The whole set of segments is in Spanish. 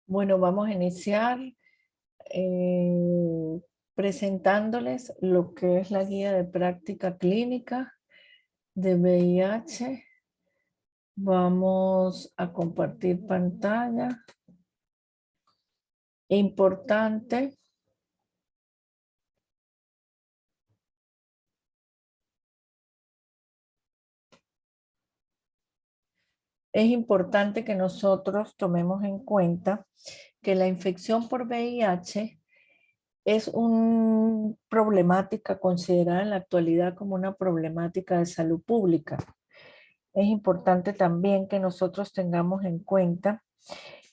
Bueno, vamos a iniciar eh, presentándoles lo que es la guía de práctica clínica de VIH. Vamos a compartir pantalla. Importante. Es importante que nosotros tomemos en cuenta que la infección por VIH es una problemática considerada en la actualidad como una problemática de salud pública. Es importante también que nosotros tengamos en cuenta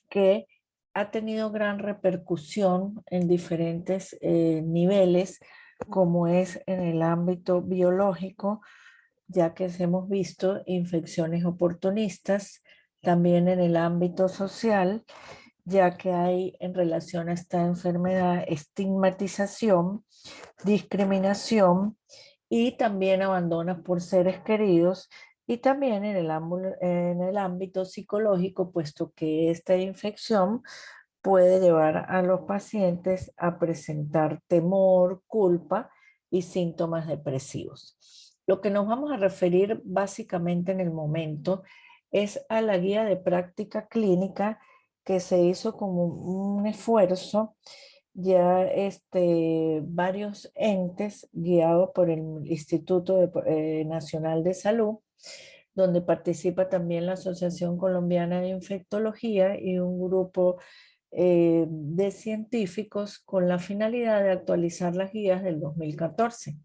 que ha tenido gran repercusión en diferentes niveles, como es en el ámbito biológico, ya que hemos visto infecciones oportunistas, también en el ámbito social, ya que hay en relación a esta enfermedad estigmatización, discriminación y también abandonos por seres queridos, y también en el ámbito psicológico, puesto que esta infección puede llevar a los pacientes a presentar temor, culpa y síntomas depresivos. Lo que nos vamos a referir básicamente en el momento es a la guía de práctica clínica que se hizo como un esfuerzo, ya varios entes guiados por el Nacional de Salud, donde participa también la Asociación Colombiana de Infectología y un grupo de científicos con la finalidad de actualizar las guías del 2014.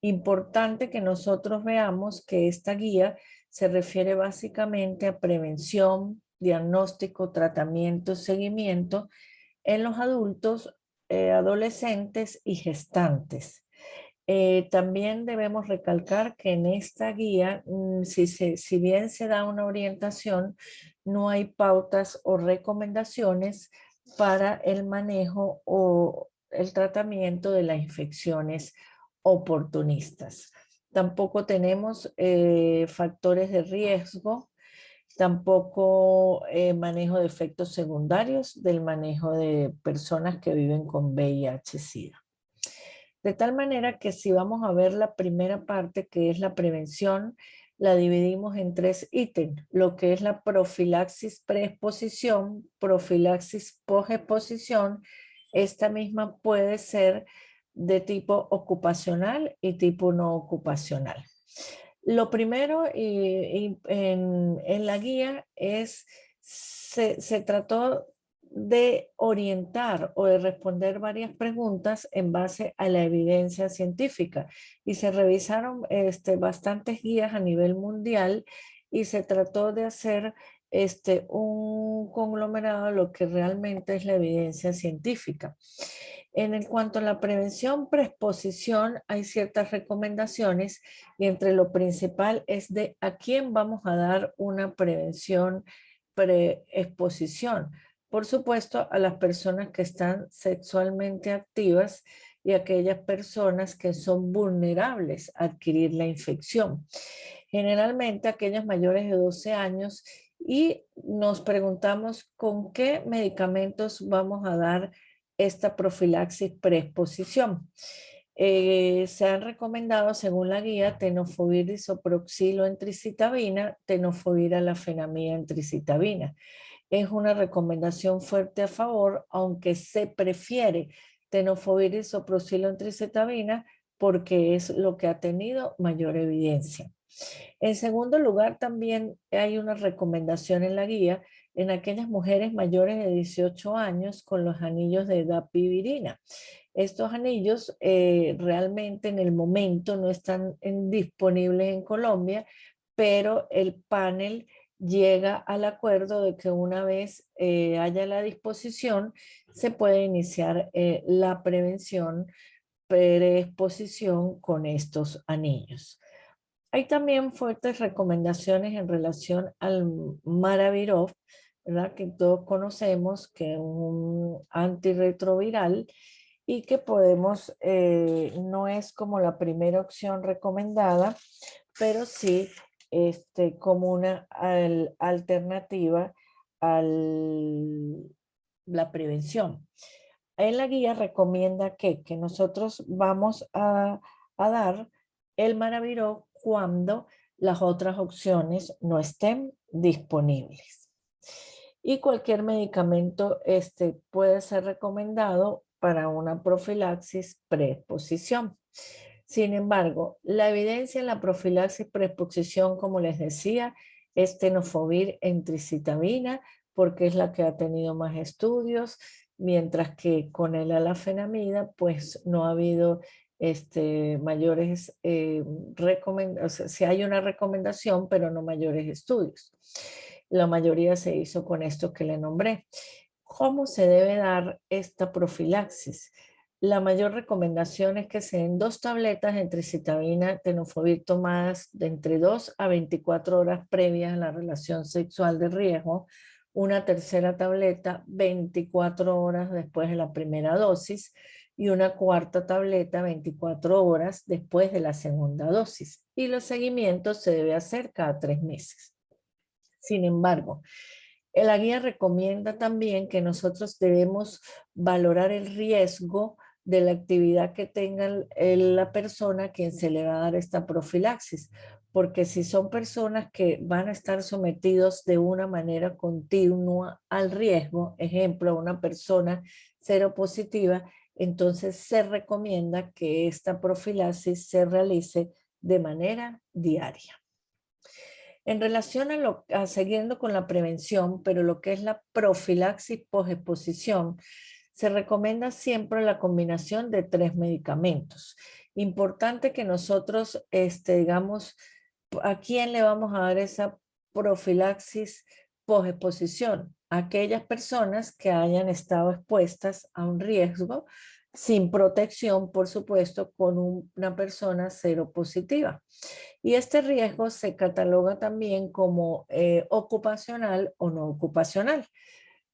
Importante que nosotros veamos que esta guía se refiere básicamente a prevención, diagnóstico, tratamiento, seguimiento en los adultos, adolescentes y gestantes. También debemos recalcar que en esta guía, si bien se da una orientación, no hay pautas o recomendaciones para el manejo o el tratamiento de las infecciones oportunistas. Tampoco tenemos factores de riesgo, tampoco manejo de efectos secundarios del manejo de personas que viven con VIH-Sida. De tal manera que si vamos a ver la primera parte, que es la prevención, la dividimos en tres ítems, lo que es la profilaxis preexposición, profilaxis posexposición. Esta misma puede ser de tipo ocupacional y tipo no ocupacional. Lo primero en la guía es, se trató de orientar o de responder varias preguntas en base a la evidencia científica, y se revisaron bastantes guías a nivel mundial y se trató de hacer un conglomerado de lo que realmente es la evidencia científica. En cuanto a la prevención preexposición, hay ciertas recomendaciones y entre lo principal es de a quién vamos a dar una prevención preexposición. Por supuesto, a las personas que están sexualmente activas y aquellas personas que son vulnerables a adquirir la infección. Generalmente aquellas mayores de 12 años, y nos preguntamos con qué medicamentos vamos a dar esta profilaxis preexposición. Se han recomendado, según la guía, tenofovir disoproxilo en tricitabina, tenofovir alafenamida en tricitabina. Es una recomendación fuerte a favor, aunque se prefiere tenofovir disoproxilo en tricitabina porque es lo que ha tenido mayor evidencia. En segundo lugar, también hay una recomendación en la guía en aquellas mujeres mayores de 18 años con los anillos de dapivirina. Estos anillos realmente en el momento no están disponibles en Colombia, pero el panel llega al acuerdo de que una vez haya la disposición, se puede iniciar la prevención preexposición con estos anillos. Hay también fuertes recomendaciones en relación al Maravirof, ¿verdad? Que todos conocemos que es un antirretroviral y que podemos, no es como la primera opción recomendada, pero sí como una alternativa al la prevención. En la guía recomienda que nosotros vamos a dar el Maraviroc cuando las otras opciones no estén disponibles. Y cualquier medicamento puede ser recomendado para una profilaxis preexposición. Sin embargo, la evidencia en la profilaxis preexposición, como les decía, es tenofovir en tricitabina, porque es la que ha tenido más estudios, mientras que con el alafenamida, pues no ha habido mayores recomendaciones, o sea, sí hay una recomendación, pero no mayores estudios. La mayoría se hizo con esto que le nombré. ¿Cómo se debe dar esta profilaxis? La mayor recomendación es que se den 2 tabletas de tricitabina tenofovir tomadas de entre 2 a 24 horas previas a la relación sexual de riesgo, una tercera tableta 24 horas después de la primera dosis y una cuarta tableta 24 horas después de la segunda dosis. Y los seguimientos se debe hacer cada 3 meses. Sin embargo, la guía recomienda también que nosotros debemos valorar el riesgo de la actividad que tenga la persona a quien se le va a dar esta profilaxis, porque si son personas que van a estar sometidos de una manera continua al riesgo, ejemplo, una persona seropositiva, entonces se recomienda que esta profilaxis se realice de manera diaria. En relación siguiendo con la prevención, pero lo que es la profilaxis posexposición, se recomienda siempre la combinación de 3 medicamentos. Importante que nosotros, digamos, ¿a quién le vamos a dar esa profilaxis posexposición? A aquellas personas que hayan estado expuestas a un riesgo sin protección, por supuesto, con una persona seropositiva. Y este riesgo se cataloga también como ocupacional o no ocupacional.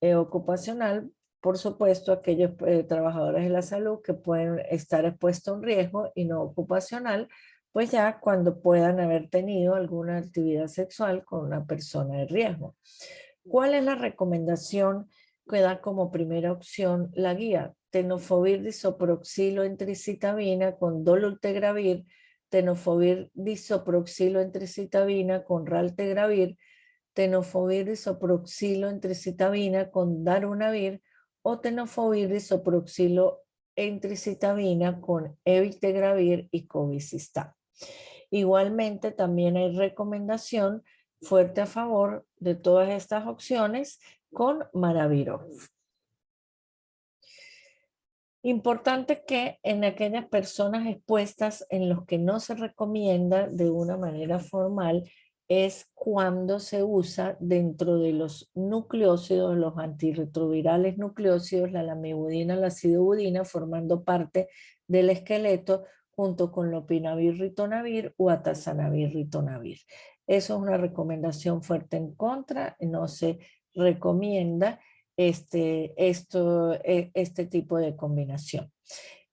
Ocupacional, por supuesto, aquellos trabajadores de la salud que pueden estar expuestos a un riesgo, y no ocupacional, pues ya cuando puedan haber tenido alguna actividad sexual con una persona de riesgo. ¿Cuál es la recomendación que da como primera opción la guía? Tenofovir disoproxilo en tricitabina con dolutegravir, tenofovir disoproxilo en tricitabina con raltegravir, tenofovir disoproxilo en tricitabina con darunavir o tenofovir disoproxilo en tricitabina con evictegravir y cobicistab. Igualmente, también hay recomendación fuerte a favor de todas estas opciones con Maraviroc. Importante que en aquellas personas expuestas en los que no se recomienda de una manera formal es cuando se usa dentro de los nucleócidos, los antirretrovirales nucleócidos, la lamivudina, la acidobudina, formando parte del esqueleto junto con lopinavir, ritonavir o atazanavir, ritonavir. Eso es una recomendación fuerte en contra, no se recomienda este tipo de combinación.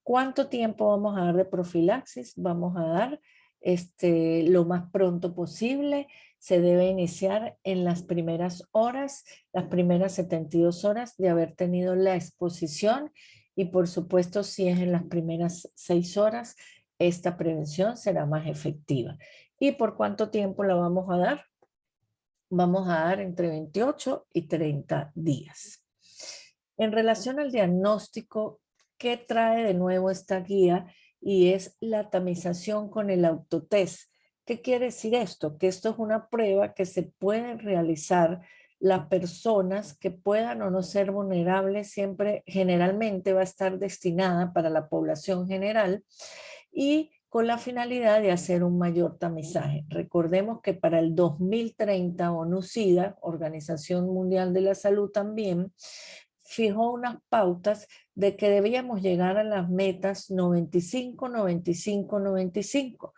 ¿Cuánto tiempo vamos a dar de profilaxis? Vamos a dar lo más pronto posible. Se debe iniciar en las primeras horas, las primeras 72 horas de haber tenido la exposición, y por supuesto si es en las primeras 6 horas, esta prevención será más efectiva. ¿Y por cuánto tiempo la vamos a dar? Vamos a dar entre 28 y 30 días. En relación al diagnóstico, ¿qué trae de nuevo esta guía? Y es la tamización con el autotest. ¿Qué quiere decir esto? Que esto es una prueba que se puede realizar las personas que puedan o no ser vulnerables, siempre generalmente va a estar destinada para la población general y con la finalidad de hacer un mayor tamizaje. Recordemos que para el 2030 ONU-SIDA, Organización Mundial de la Salud también, fijó unas pautas de que debíamos llegar a las metas 95, 95, 95.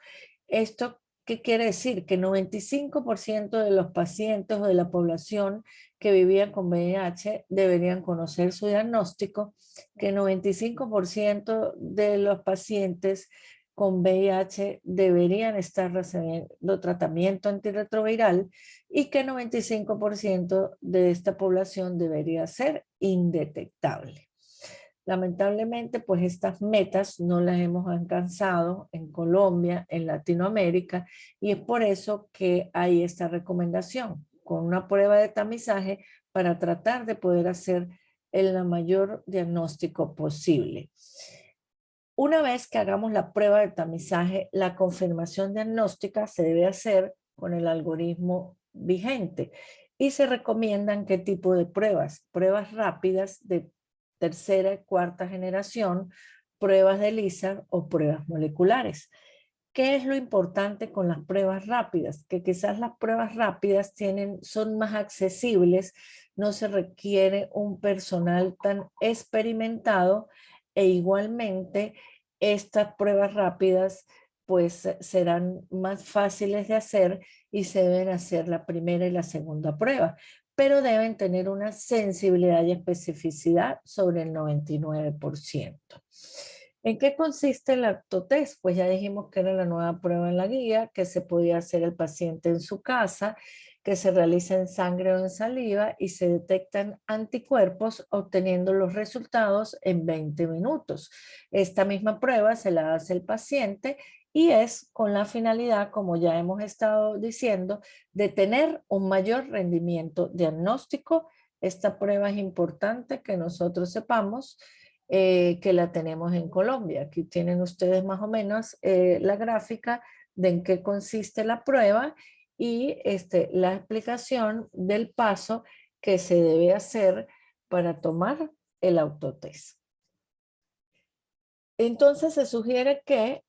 ¿Esto qué quiere decir? Que 95% de los pacientes o de la población que vivía con VIH deberían conocer su diagnóstico, que 95% de los pacientes con VIH deberían estar recibiendo tratamiento antirretroviral y que 95% de esta población debería ser indetectable. Lamentablemente, pues estas metas no las hemos alcanzado en Colombia, en Latinoamérica, y es por eso que hay esta recomendación con una prueba de tamizaje para tratar de poder hacer el mayor diagnóstico posible. Una vez que hagamos la prueba de tamizaje, la confirmación diagnóstica se debe hacer con el algoritmo vigente y se recomiendan qué tipo de pruebas. Pruebas rápidas de tercera y cuarta generación, pruebas de ELISA o pruebas moleculares. ¿Qué es lo importante con las pruebas rápidas? Que quizás las pruebas rápidas son más accesibles, no se requiere un personal tan experimentado e igualmente estas pruebas rápidas pues serán más fáciles de hacer y se deben hacer la primera y la segunda prueba, pero deben tener una sensibilidad y especificidad sobre el 99%. ¿En qué consiste el ActoTest? Pues ya dijimos que era la nueva prueba en la guía, que se podía hacer el paciente en su casa, que se realiza en sangre o en saliva y se detectan anticuerpos obteniendo los resultados en 20 minutos. Esta misma prueba se la hace el paciente y es con la finalidad, como ya hemos estado diciendo, de tener un mayor rendimiento diagnóstico. Esta prueba es importante que nosotros sepamos que la tenemos en Colombia. Aquí tienen ustedes más o menos la gráfica de en qué consiste la prueba y la explicación del paso que se debe hacer para tomar el autotest. Entonces se sugiere que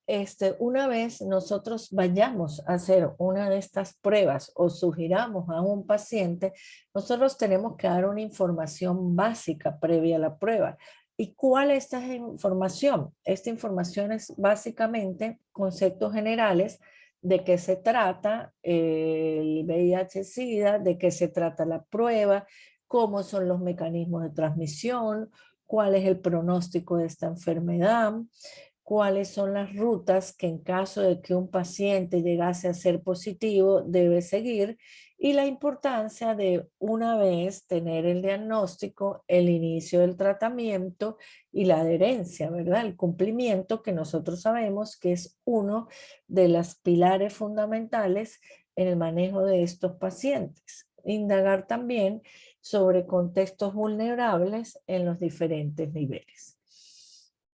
una vez nosotros vayamos a hacer una de estas pruebas o sugiramos a un paciente, nosotros tenemos que dar una información básica previa a la prueba. ¿Y cuál es esta información? Esta información es básicamente conceptos generales de qué se trata el VIH-Sida, de qué se trata la prueba, cómo son los mecanismos de transmisión, cuál es el pronóstico de esta enfermedad, cuáles son las rutas que en caso de que un paciente llegase a ser positivo debe seguir y la importancia de una vez tener el diagnóstico, el inicio del tratamiento y la adherencia, ¿verdad? El cumplimiento que nosotros sabemos que es uno de los pilares fundamentales en el manejo de estos pacientes. Indagar también sobre contextos vulnerables en los diferentes niveles.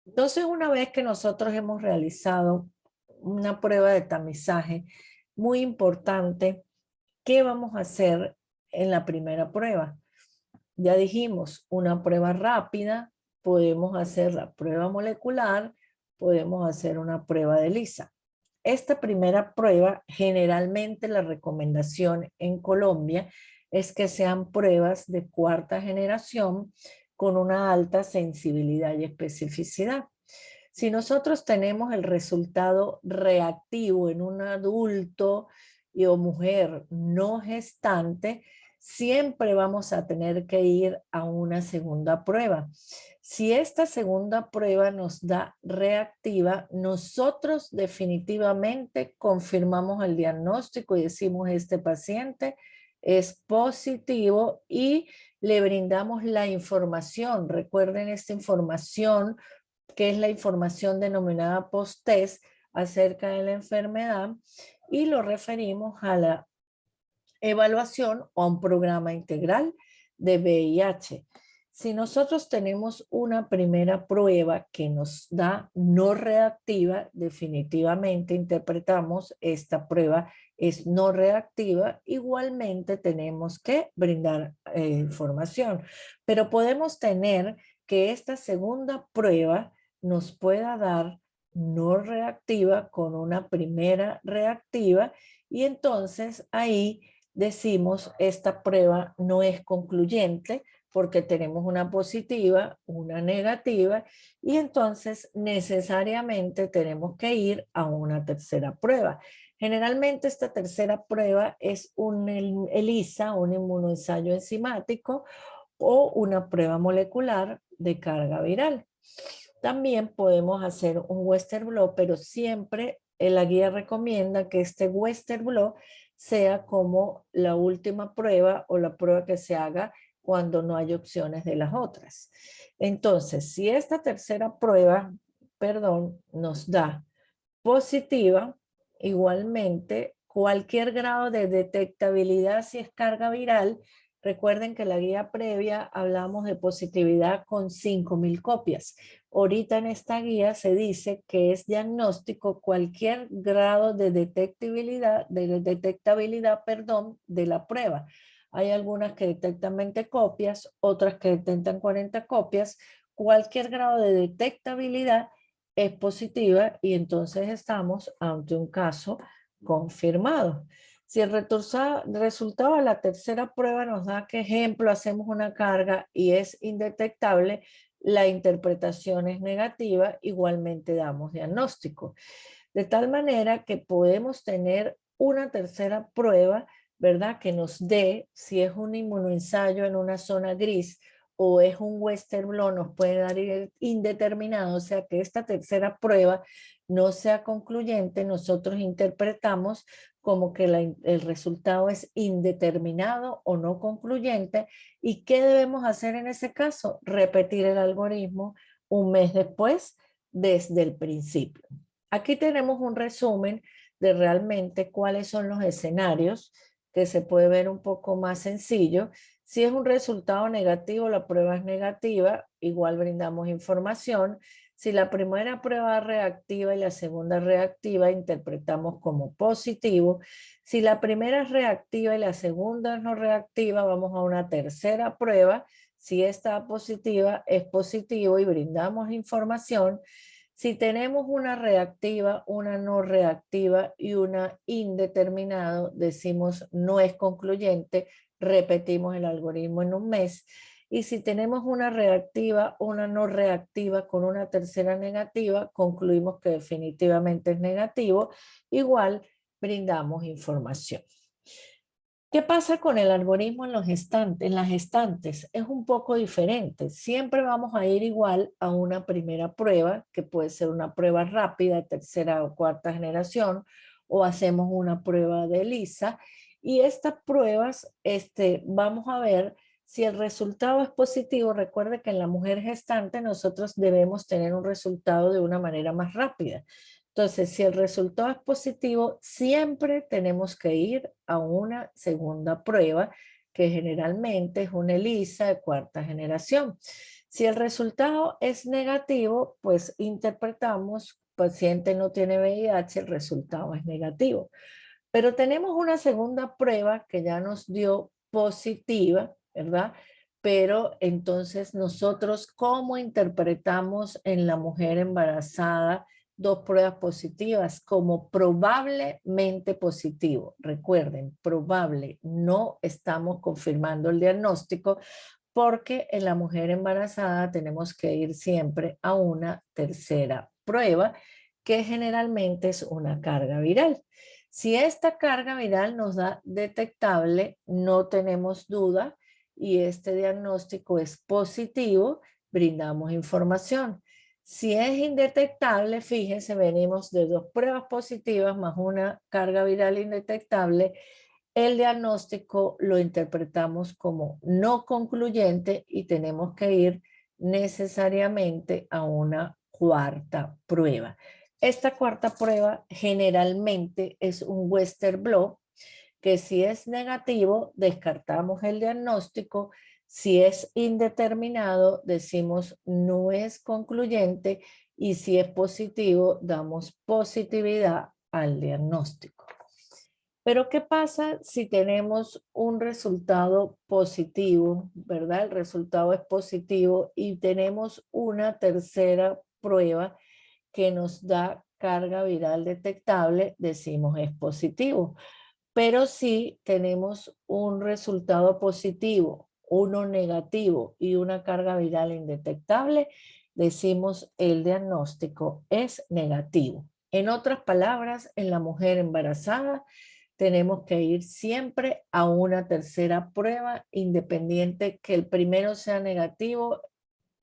Entonces, una vez que nosotros hemos realizado una prueba de tamizaje muy importante, ¿qué vamos a hacer en la primera prueba? Ya dijimos, una prueba rápida, podemos hacer la prueba molecular, podemos hacer una prueba de ELISA. Esta primera prueba, generalmente la recomendación en Colombia es que sean pruebas de cuarta generación con una alta sensibilidad y especificidad. Si nosotros tenemos el resultado reactivo en un adulto o mujer no gestante, siempre vamos a tener que ir a una segunda prueba. Si esta segunda prueba nos da reactiva, nosotros definitivamente confirmamos el diagnóstico y decimos este paciente es positivo y le brindamos la información. Recuerden esta información que es la información denominada post-test acerca de la enfermedad y lo referimos a la evaluación o a un programa integral de VIH. Si nosotros tenemos una primera prueba que nos da no reactiva, definitivamente interpretamos esta prueba es no reactiva, igualmente tenemos que brindar información. Pero podemos tener que esta segunda prueba nos pueda dar no reactiva con una primera reactiva y entonces ahí decimos esta prueba no es concluyente porque tenemos una positiva, una negativa y entonces necesariamente tenemos que ir a una tercera prueba. Generalmente esta tercera prueba es un ELISA, un inmunoensayo enzimático o una prueba molecular de carga viral. También podemos hacer un Western blot, pero siempre la guía recomienda que este Western blot sea como la última prueba o la prueba que se haga cuando no hay opciones de las otras. Entonces, si esta tercera prueba, perdón, nos da positiva, igualmente cualquier grado de detectabilidad si es carga viral. Recuerden que la guía previa hablamos de positividad con 5.000 copias. Ahorita en esta guía se dice que es diagnóstico cualquier grado de detectabilidad, perdón, de la prueba. Hay algunas que detectan 20 copias, otras que detectan 40 copias. Cualquier grado de detectabilidad es positiva y entonces estamos ante un caso confirmado. Si el resultado de la tercera prueba nos da que, ejemplo, hacemos una carga y es indetectable, la interpretación es negativa, igualmente damos diagnóstico. De tal manera que podemos tener una tercera prueba, ¿verdad? Que nos dé si es un inmunoensayo en una zona gris o es un Western blot, nos puede dar indeterminado, o sea que esta tercera prueba no sea concluyente, nosotros interpretamos como que el resultado es indeterminado o no concluyente. ¿Y qué debemos hacer en ese caso? Repetir el algoritmo un mes después desde el principio. Aquí tenemos un resumen de realmente cuáles son los escenarios que se puede ver un poco más sencillo. Si es un resultado negativo, la prueba es negativa, igual brindamos información. Si la primera prueba es reactiva y la segunda reactiva, interpretamos como positivo. Si la primera es reactiva y la segunda no reactiva, vamos a una tercera prueba. Si está positiva, es positivo y brindamos información. Si tenemos una reactiva, una no reactiva y una indeterminado, decimos no es concluyente, repetimos el algoritmo en un mes. Y si tenemos una reactiva, una no reactiva con una tercera negativa, concluimos que definitivamente es negativo. Igual brindamos información. ¿Qué pasa con el algoritmo en las gestantes? Es un poco diferente. Siempre vamos a ir igual a una primera prueba, que puede ser una prueba rápida de tercera o cuarta generación, o hacemos una prueba de ELISA. Y estas pruebas, vamos a ver si el resultado es positivo. Recuerde que en la mujer gestante nosotros debemos tener un resultado de una manera más rápida. Entonces, si el resultado es positivo, siempre tenemos que ir a una segunda prueba, que generalmente es una ELISA de cuarta generación. Si el resultado es negativo, pues interpretamos, paciente no tiene VIH, el resultado es negativo. Pero tenemos una segunda prueba que ya nos dio positiva, ¿verdad? Pero entonces nosotros, ¿cómo interpretamos en la mujer embarazada dos pruebas positivas? Como probablemente positivo. Recuerden, probable, no estamos confirmando el diagnóstico, porque en la mujer embarazada tenemos que ir siempre a una tercera prueba, que generalmente es una carga viral. Si esta carga viral nos da detectable, no tenemos duda y este diagnóstico es positivo, brindamos información. Si es indetectable, fíjense, venimos de dos pruebas positivas más una carga viral indetectable. El diagnóstico lo interpretamos como no concluyente y tenemos que ir necesariamente a una cuarta prueba. Esta cuarta prueba generalmente es un Western blot, que si es negativo, descartamos el diagnóstico. Si es indeterminado, decimos no es concluyente, y si es positivo, damos positividad al diagnóstico. Pero ¿qué pasa si tenemos un resultado positivo, verdad? El resultado es positivo y tenemos una tercera prueba que nos da carga viral detectable, decimos es positivo. Pero si tenemos un resultado positivo, uno negativo y una carga viral indetectable, decimos el diagnóstico es negativo. En otras palabras, en la mujer embarazada tenemos que ir siempre a una tercera prueba, independiente que el primero sea negativo,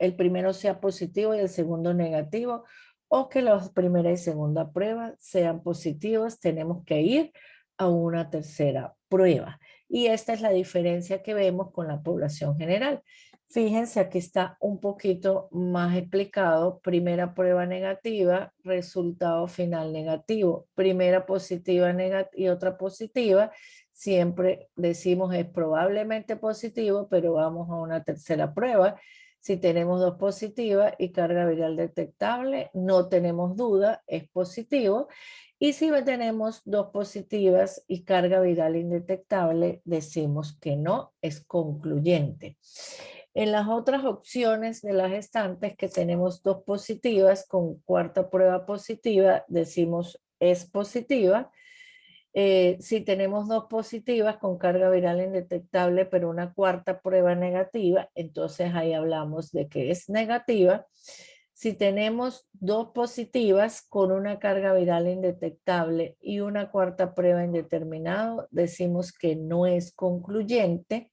el primero sea positivo y el segundo negativo, o que la primera y segunda prueba sean positivos, tenemos que ir a una tercera prueba. Y esta es la diferencia que vemos con la población general. Fíjense, aquí está un poquito más explicado. Primera prueba negativa, resultado final negativo. Primera positiva y otra positiva. Siempre decimos es probablemente positivo, pero vamos a una tercera prueba. Si tenemos dos positivas y carga viral detectable, no tenemos duda, es positivo. Y si tenemos dos positivas y carga viral indetectable, decimos que no, es concluyente. En las otras opciones de las gestantes que tenemos dos positivas con cuarta prueba positiva, decimos es positiva. Si tenemos dos positivas con carga viral indetectable, pero una cuarta prueba negativa, entonces ahí hablamos de que es negativa. Si tenemos dos positivas con una carga viral indetectable y una cuarta prueba indeterminado, decimos que no es concluyente.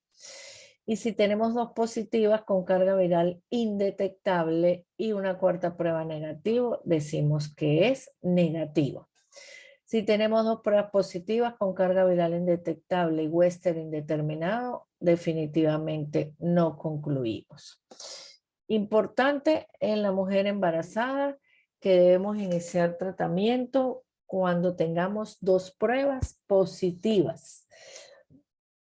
Y si tenemos dos positivas con carga viral indetectable y una cuarta prueba negativo, decimos que es negativo. Si tenemos dos pruebas positivas con carga viral indetectable y Western indeterminado, definitivamente no concluimos. Importante en la mujer embarazada que debemos iniciar tratamiento cuando tengamos dos pruebas positivas.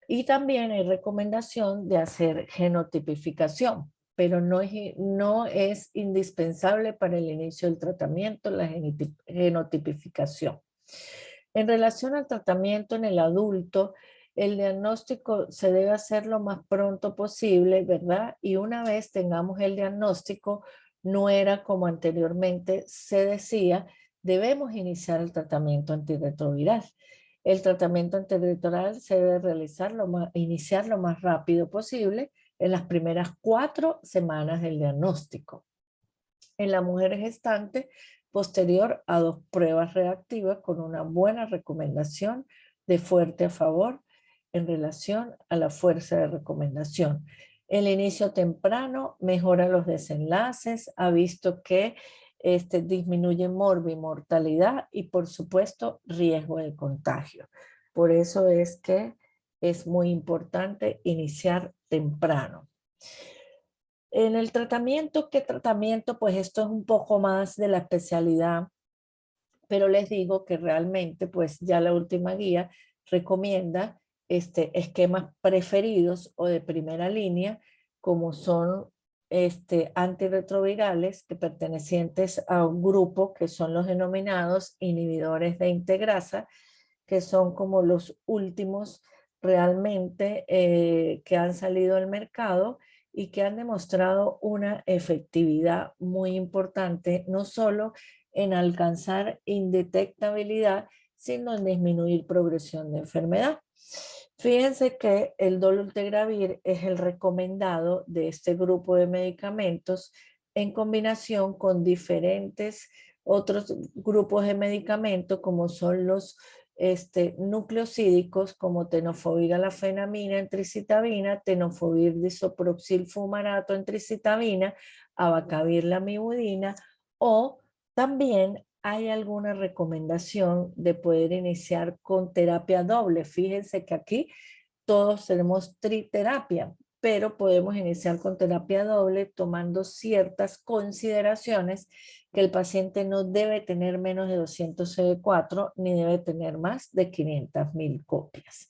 Y también hay recomendación de hacer genotipificación, pero no es indispensable para el inicio del tratamiento la genotipificación. En relación al tratamiento en el adulto, el diagnóstico se debe hacer lo más pronto posible, ¿verdad? Y una vez tengamos el diagnóstico, no era como anteriormente se decía, debemos iniciar el tratamiento antirretroviral. El tratamiento antirretroviral se debe iniciar lo más rápido posible en las primeras 4 semanas del diagnóstico. En la mujer gestante, posterior a 2 pruebas reactivas con una buena recomendación de fuerte a favor en relación a la fuerza de recomendación. El inicio temprano mejora los desenlaces, ha visto que disminuye mortalidad y por supuesto riesgo de contagio. Por eso es que es muy importante iniciar temprano. En el tratamiento, ¿qué tratamiento? Pues esto es un poco más de la especialidad, pero les digo que realmente pues ya la última guía recomienda esquemas preferidos o de primera línea, como son antirretrovirales que pertenecientes a un grupo que son los denominados inhibidores de integrasa, que son como los últimos realmente que han salido al mercado y que han demostrado una efectividad muy importante, no solo en alcanzar indetectabilidad, sino en disminuir progresión de enfermedad. Fíjense que el dolutegravir es el recomendado de este grupo de medicamentos en combinación con diferentes otros grupos de medicamentos como son los nucleosídicos como tenofovir alafenamina en tricitabina, tenofovir disoproxil fumarato en tricitabina, abacavir lamivudina, o también hay alguna recomendación de poder iniciar con terapia doble. Fíjense que aquí todos tenemos triterapia, pero podemos iniciar con terapia doble tomando ciertas consideraciones que el paciente no debe tener menos de 200 CD4 ni debe tener más de 500.000 copias.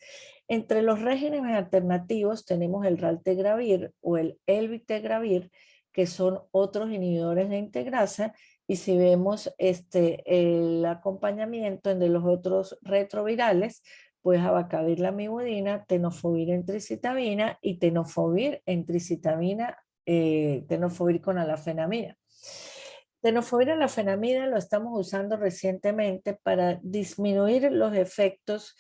Entre los regímenes alternativos tenemos el raltegravir o el elbigtegravir, que son otros inhibidores de integrasa, y si vemos el acompañamiento de los otros retrovirales, pues abacavir lamivudina, tenofovir en tricitabina y tenofovir en tricitabina, tenofovir con alafenamida. Tenofovir alafenamida lo estamos usando recientemente para disminuir los efectos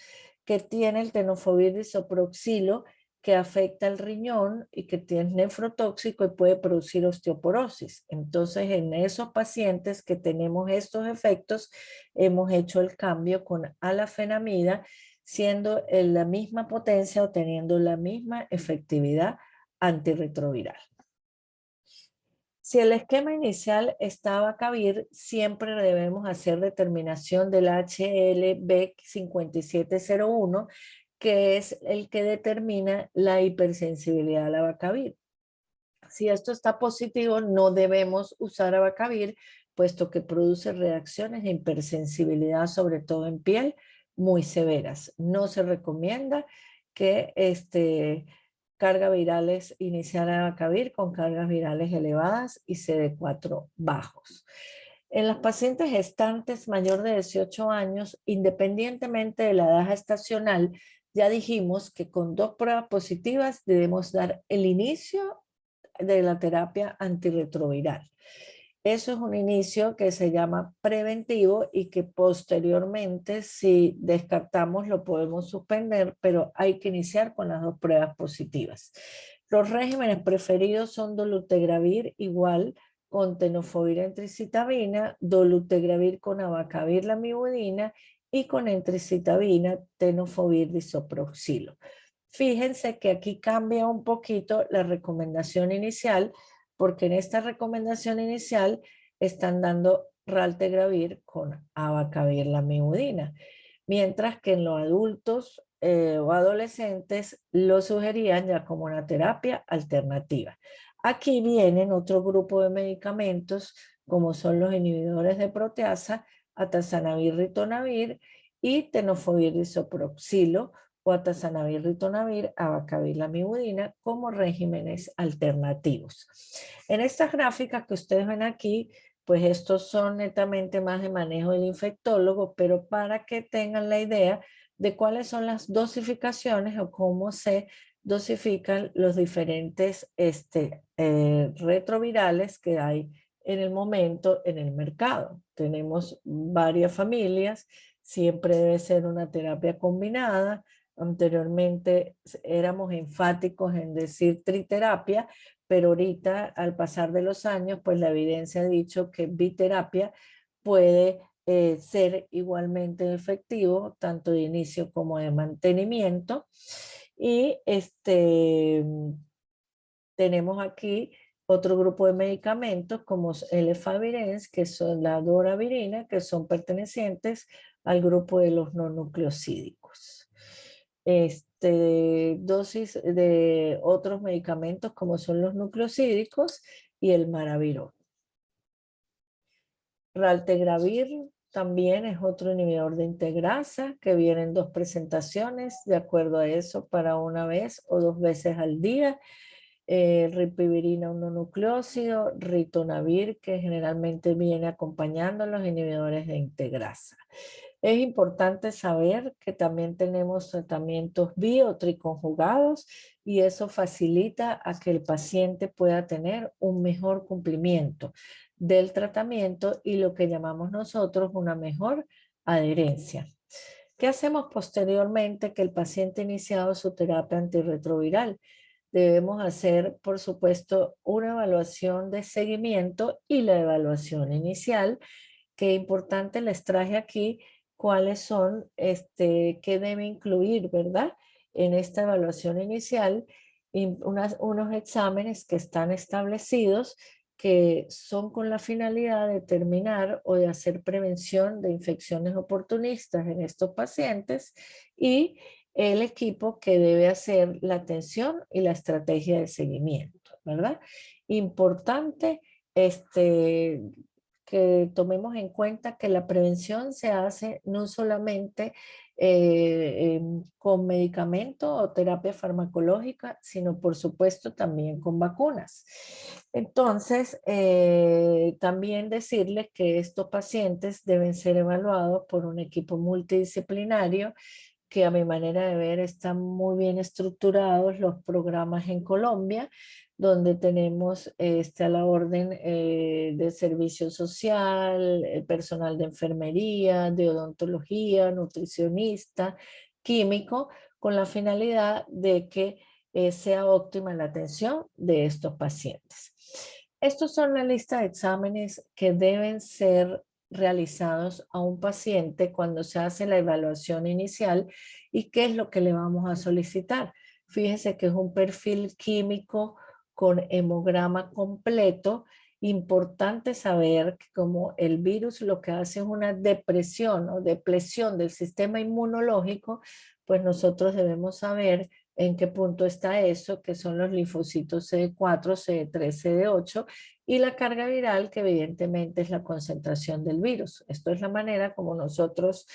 que tiene el tenofovir disoproxilo, que afecta el riñón y que tiene nefrotóxico y puede producir osteoporosis. Entonces, en esos pacientes que tenemos estos efectos, hemos hecho el cambio con alafenamida, siendo en la misma potencia o teniendo la misma efectividad antirretroviral. Si el esquema inicial está Abacavir, siempre debemos hacer determinación del HLB 5701, que es el que determina la hipersensibilidad al Abacavir. Si esto está positivo, no debemos usar Abacavir, puesto que produce reacciones de hipersensibilidad, sobre todo en piel, muy severas. No se recomienda que cargas virales iniciar Abacavir con cargas virales elevadas y CD4 bajos. En las pacientes gestantes mayor de 18 años, independientemente de la edad gestacional, ya dijimos que con 2 pruebas positivas debemos dar el inicio de la terapia antirretroviral. Eso es un inicio que se llama preventivo y que posteriormente, si descartamos, lo podemos suspender, pero hay que iniciar con las 2 pruebas positivas. Los regímenes preferidos son dolutegravir igual con tenofovir entricitabina, dolutegravir con abacavir lamivudina y con entricitabina tenofovir disoproxilo. Fíjense que aquí cambia un poquito la recomendación inicial, porque en esta recomendación inicial están dando raltegravir con abacavir lamivudina, mientras que en los adultos o adolescentes lo sugerían ya como una terapia alternativa. Aquí vienen otro grupo de medicamentos, como son los inhibidores de proteasa, atazanavir, ritonavir y tenofovir disoproxilo, o atazanavir, ritonavir, abacavir, lamivudina como regímenes alternativos. En estas gráficas que ustedes ven aquí, pues estos son netamente más de manejo del infectólogo, pero para que tengan la idea de cuáles son las dosificaciones o cómo se dosifican los diferentes retrovirales que hay en el momento en el mercado. Tenemos varias familias, siempre debe ser una terapia combinada. Anteriormente éramos enfáticos en decir triterapia, pero ahorita al pasar de los años, pues la evidencia ha dicho que biterapia puede ser igualmente efectivo, tanto de inicio como de mantenimiento. Y tenemos aquí otro grupo de medicamentos como el efavirenz, que son la doravirina, que son pertenecientes al grupo de los no nucleosídicos. Dosis de otros medicamentos como son los nucleosídicos y el maravirón. Raltegravir también es otro inhibidor de integrasa que viene en 2 presentaciones, de acuerdo a eso, para una vez o 2 veces al día. Ripivirina, un nucleócido, ritonavir, que generalmente viene acompañando a los inhibidores de integrasa. Es importante saber que también tenemos tratamientos biotriconjugados y eso facilita a que el paciente pueda tener un mejor cumplimiento del tratamiento y lo que llamamos nosotros una mejor adherencia. ¿Qué hacemos posteriormente que el paciente ha iniciado su terapia antirretroviral? Debemos hacer, por supuesto, una evaluación de seguimiento y la evaluación inicial. Qué importante les traje aquí cuáles son, qué debe incluir, ¿verdad? En esta evaluación inicial, unos exámenes que están establecidos que son con la finalidad de determinar o de hacer prevención de infecciones oportunistas en estos pacientes y el equipo que debe hacer la atención y la estrategia de seguimiento, ¿verdad? Importante que tomemos en cuenta que la prevención se hace no solamente con medicamento o terapia farmacológica, sino por supuesto también con vacunas. Entonces, también decirles que estos pacientes deben ser evaluados por un equipo multidisciplinario que a mi manera de ver están muy bien estructurados los programas en Colombia, donde tenemos a la orden de servicio social, el personal de enfermería, de odontología, nutricionista, químico, con la finalidad de que sea óptima la atención de estos pacientes. Estos son la lista de exámenes que deben ser realizados a un paciente cuando se hace la evaluación inicial y qué es lo que le vamos a solicitar. Fíjense que es un perfil químico con hemograma completo Importante saber que como el virus lo que hace es una depresión o depresión del sistema inmunológico, pues nosotros debemos saber en qué punto está eso, que son los linfocitos CD4, CD3, CD8 y la carga viral, que evidentemente es la concentración del virus. Esto es la manera como nosotros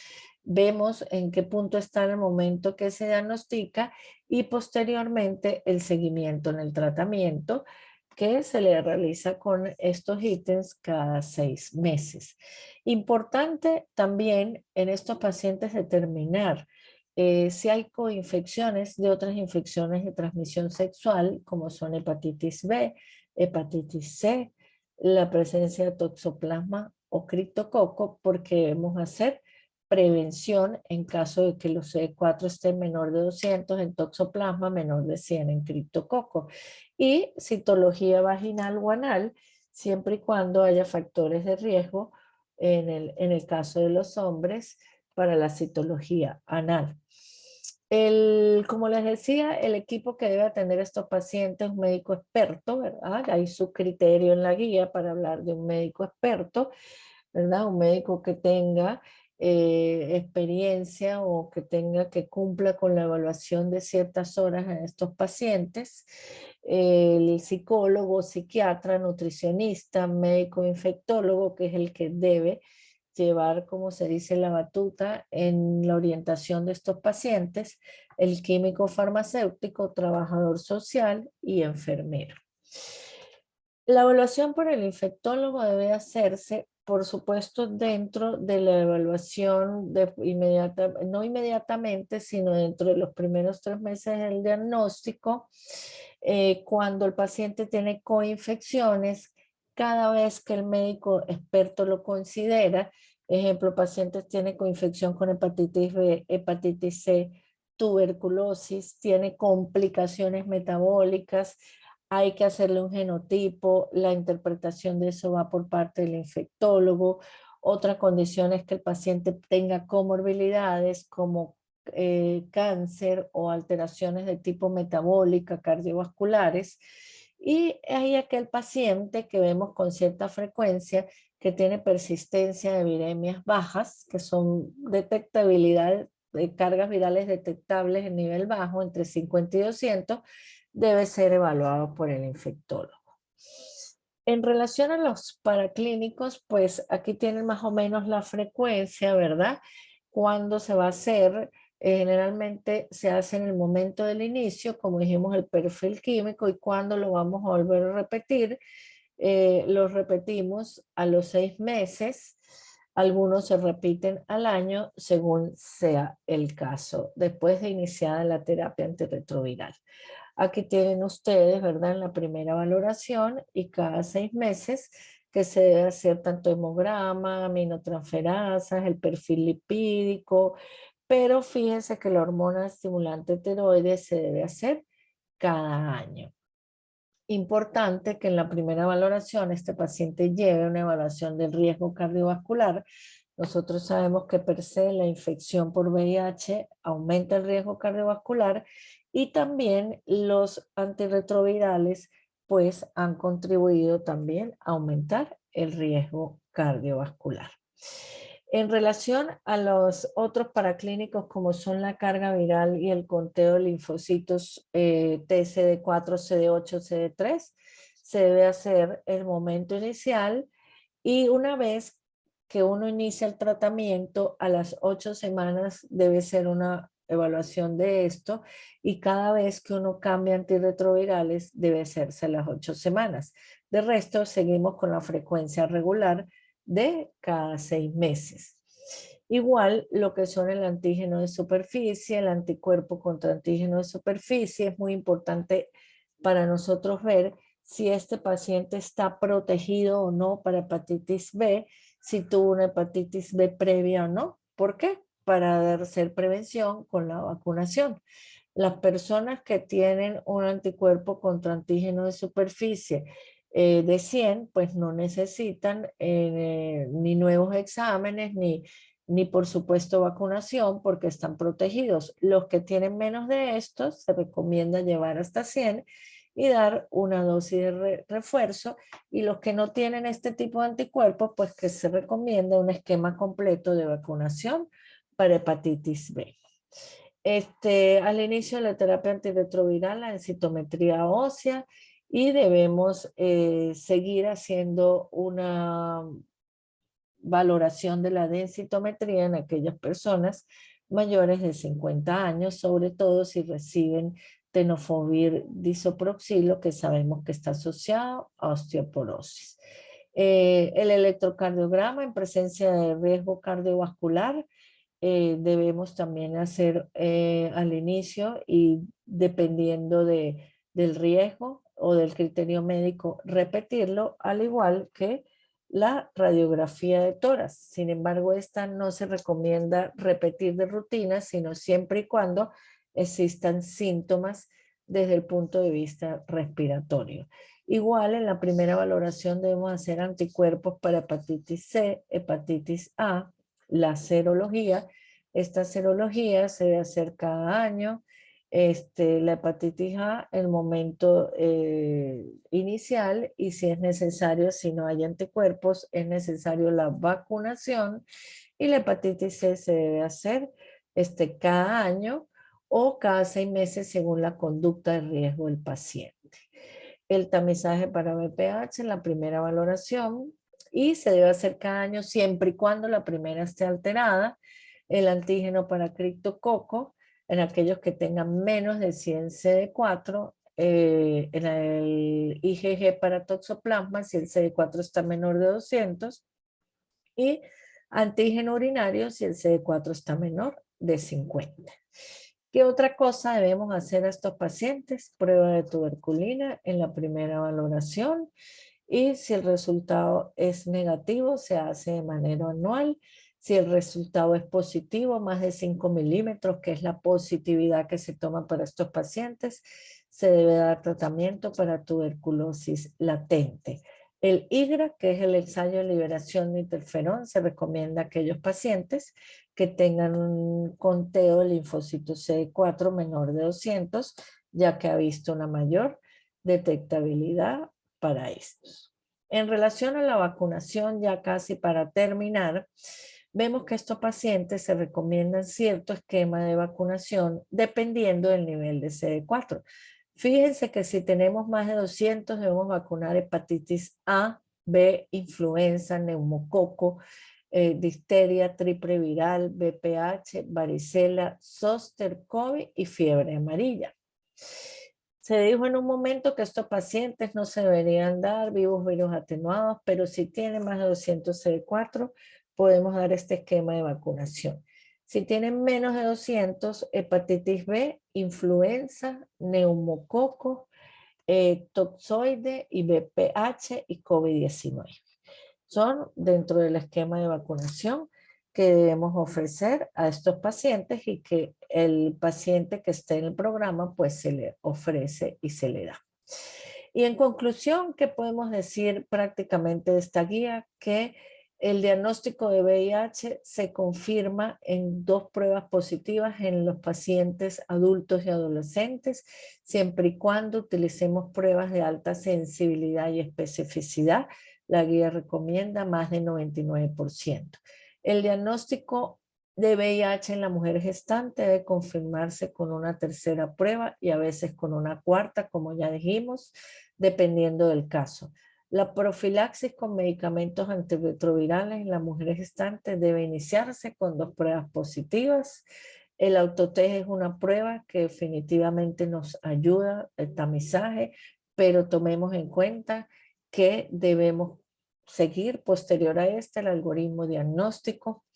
vemos en qué punto está en el momento que se diagnostica y posteriormente el seguimiento en el tratamiento que se le realiza con estos ítems cada 6 meses. Importante también en estos pacientes determinar si hay coinfecciones de otras infecciones de transmisión sexual, como son hepatitis B, hepatitis C, la presencia de toxoplasma o criptococo, porque debemos hacer prevención en caso de que los CD4 estén menor de 200 en toxoplasma, menor de 100 en criptococo. Y citología vaginal o anal, siempre y cuando haya factores de riesgo en el caso de los hombres para la citología anal. Como les decía, el equipo que debe atender a estos pacientes es un médico experto, ¿verdad? Hay su criterio en la guía para hablar de un médico experto, ¿verdad? Un médico que tenga experiencia o que cumpla con la evaluación de ciertas horas en estos pacientes. El psicólogo, psiquiatra, nutricionista, médico infectólogo, que es el que debe llevar, como se dice, la batuta en la orientación de estos pacientes, el químico farmacéutico, trabajador social y enfermero. La evaluación por el infectólogo debe hacerse, por supuesto, dentro de la evaluación no inmediatamente, sino dentro de los primeros 3 meses del diagnóstico, cuando el paciente tiene coinfecciones, cada vez que el médico experto lo considera. Ejemplo, pacientes tienen coinfección con hepatitis B, hepatitis C, tuberculosis, tiene complicaciones metabólicas, hay que hacerle un genotipo, la interpretación de eso va por parte del infectólogo. Otra condición es que el paciente tenga comorbilidades como cáncer o alteraciones de tipo metabólica, cardiovasculares. Y hay aquel paciente que vemos con cierta frecuencia que tiene persistencia de viremias bajas, que son detectabilidad de cargas virales detectables en nivel bajo, entre 50 y 200, debe ser evaluado por el infectólogo. En relación a los paraclínicos, pues aquí tienen más o menos la frecuencia, ¿verdad? Cuándo se va a hacer. Generalmente se hace en el momento del inicio, como dijimos, el perfil químico, y cuando lo vamos a volver a repetir, lo repetimos a los 6 meses. Algunos se repiten al año según sea el caso, después de iniciada la terapia antirretroviral. Aquí tienen ustedes, ¿verdad? En la primera valoración y cada 6 meses que se debe hacer tanto hemograma, aminotransferasas, el perfil lipídico, pero fíjense que la hormona estimulante tiroides se debe hacer cada año. Importante que en la primera valoración este paciente lleve una evaluación del riesgo cardiovascular. Nosotros sabemos que per se la infección por VIH aumenta el riesgo cardiovascular y también los antirretrovirales pues han contribuido también a aumentar el riesgo cardiovascular. En relación a los otros paraclínicos como son la carga viral y el conteo de linfocitos TCD4, CD8, CD3, se debe hacer el momento inicial y una vez que uno inicia el tratamiento, a las 8 semanas debe ser una evaluación de esto y cada vez que uno cambia antirretrovirales debe hacerse a las 8 semanas. De resto, seguimos con la frecuencia regular de cada 6 meses. Igual lo que son el antígeno de superficie, el anticuerpo contra antígeno de superficie, es muy importante para nosotros ver si este paciente está protegido o no para hepatitis B, si tuvo una hepatitis B previa o no. ¿Por qué? Para hacer prevención con la vacunación. Las personas que tienen un anticuerpo contra antígeno de superficie de 100, pues no necesitan ni nuevos exámenes, ni por supuesto vacunación porque están protegidos. Los que tienen menos de estos se recomienda llevar hasta 100 y dar una dosis de refuerzo. Y los que no tienen este tipo de anticuerpos, pues que se recomienda un esquema completo de vacunación para hepatitis B. Al inicio de la terapia antirretroviral, la densitometría ósea, y debemos seguir haciendo una valoración de la densitometría en aquellas personas mayores de 50 años, sobre todo si reciben tenofovir disoproxilo, que sabemos que está asociado a osteoporosis. El electrocardiograma en presencia de riesgo cardiovascular debemos también hacer al inicio, y dependiendo del riesgo o del criterio médico, repetirlo, al igual que la radiografía de tórax. Sin embargo, esta no se recomienda repetir de rutina, sino siempre y cuando existan síntomas desde el punto de vista respiratorio. Igual, en la primera valoración debemos hacer anticuerpos para hepatitis C, hepatitis A, la serología. Esta serología se debe hacer cada año. La hepatitis A, el momento inicial, y si es necesario, si no hay anticuerpos, es necesario la vacunación. Y la hepatitis C se debe hacer cada año o cada 6 meses según la conducta de riesgo del paciente. El tamizaje para VPH en la primera valoración, y se debe hacer cada año siempre y cuando la primera esté alterada. El antígeno para criptococo en aquellos que tengan menos de 100 CD4, en el IgG para toxoplasma si el CD4 está menor de 200, y antígeno urinario si el CD4 está menor de 50. ¿Qué otra cosa debemos hacer a estos pacientes? Prueba de tuberculina en la primera valoración, y si el resultado es negativo, se hace de manera anual. Si el resultado es positivo, más de 5 milímetros, que es la positividad que se toma para estos pacientes, se debe dar tratamiento para tuberculosis latente. El IGRA, que es el ensayo de liberación de interferón, se recomienda a aquellos pacientes que tengan un conteo de linfocitos CD4 menor de 200, ya que ha visto una mayor detectabilidad para estos. En relación a la vacunación, ya casi para terminar, vemos que estos pacientes se recomiendan cierto esquema de vacunación dependiendo del nivel de CD4. Fíjense que si tenemos más de 200, debemos vacunar hepatitis A, B, influenza, neumococo, difteria, triple viral, VPH, varicela, zóster, COVID y fiebre amarilla. Se dijo en un momento que estos pacientes no se deberían dar vivos virus atenuados, pero si tienen más de 200 CD4, podemos dar este esquema de vacunación. Si tienen menos de 200, hepatitis B, influenza, neumococo, toxoide y VPH y COVID-19. Son dentro del esquema de vacunación que debemos ofrecer a estos pacientes, y que el paciente que esté en el programa pues se le ofrece y se le da. Y en conclusión, ¿qué podemos decir prácticamente de esta guía? Que el diagnóstico de VIH se confirma en 2 pruebas positivas en los pacientes adultos y adolescentes, siempre y cuando utilicemos pruebas de alta sensibilidad y especificidad. La guía recomienda más de 99%. El diagnóstico de VIH en la mujer gestante debe confirmarse con una tercera prueba y a veces con una cuarta, como ya dijimos, dependiendo del caso. La profilaxis con medicamentos antirretrovirales en la mujer gestante debe iniciarse con 2 pruebas positivas. El autotest es una prueba que definitivamente nos ayuda, el tamizaje, pero tomemos en cuenta que debemos seguir posterior a el algoritmo diagnóstico.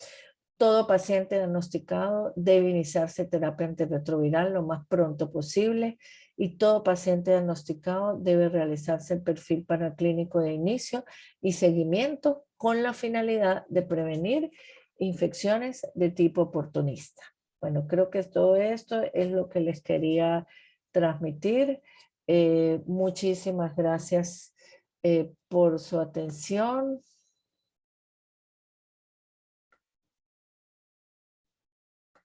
Todo paciente diagnosticado debe iniciarse terapia antirretroviral lo más pronto posible, y todo paciente diagnosticado debe realizarse el perfil paraclínico de inicio y seguimiento con la finalidad de prevenir infecciones de tipo oportunista. Bueno, creo que todo esto es lo que les quería transmitir. Muchísimas gracias por su atención.